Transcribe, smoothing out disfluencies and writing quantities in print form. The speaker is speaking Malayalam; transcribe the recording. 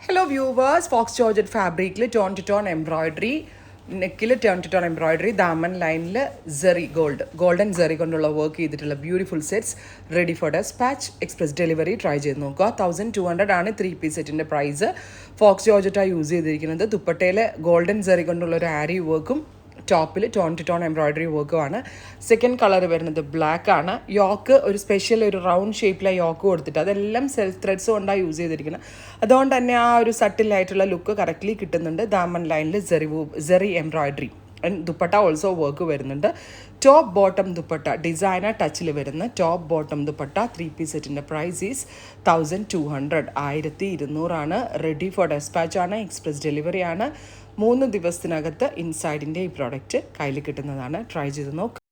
Hello viewers, Fox Georgette fabric tone to tone embroidery നെക്കിൽ ടേൺ ടു ടേൺ എംബ്രോയിഡറി ദാമൻ ലൈനിൽ ഗോൾഡൻ സെറി കൊണ്ടുള്ള വർക്ക് ചെയ്തിട്ടുള്ള beautiful sets ready for despatch express delivery try ചെയ്ത് നോക്കുക. 1200 ആണ് 3 പീസ് സെറ്റിൻ്റെ പ്രൈസ്. ഫോക്സ് ജോർജറ്റാണ് യൂസ് ചെയ്തിരിക്കുന്നത്. ദുപ്പട്ടയിൽ ഗോൾഡൻ സെറി കൊണ്ടുള്ള ഒരു ആരി വർക്കും ടോപ്പിൽ ടോൺ ടു ടോൺ എംബ്രോയിഡറി വർക്കുമാണ്. സെക്കൻഡ് കളർ വരുന്നത് ബ്ലാക്ക് ആണ്. യോക്ക് ഒരു സ്പെഷ്യൽ ഒരു റൗണ്ട് ഷേപ്പിലെ യോക്ക് കൊടുത്തിട്ട് അതെല്ലാം സെൽഫ് ത്രെഡ്സ് കൊണ്ടാണ് യൂസ് ചെയ്തിരിക്കുന്നത്. അതുകൊണ്ട് തന്നെ ആ ഒരു സട്ടിലായിട്ടുള്ള ലുക്ക് കറക്റ്റ്ലി കിട്ടുന്നുണ്ട്. ദാമൻ ലൈനിൽ zari embroidery and dupatta also work വരുന്നുണ്ട്. ടോപ്പ് ബോട്ടം ദുപ്പട്ട ഡിസൈനർ ടച്ചിൽ വരുന്ന ടോപ്പ് ബോട്ടം ദുപ്പട്ട 3 പീസ് സെറ്റിൻ്റെ price is 1200 1200 ready for despatch ആണ്. എക്സ്പ്രസ് ഡെലിവറി ആണ്. 3 ദിവസത്തിനകത്ത് ഇൻസൈഡിൻ്റെ ഈ പ്രോഡക്റ്റ് കയ്യിൽ കിട്ടുന്നതാണ്. ട്രൈ ചെയ്ത് നോക്കുക.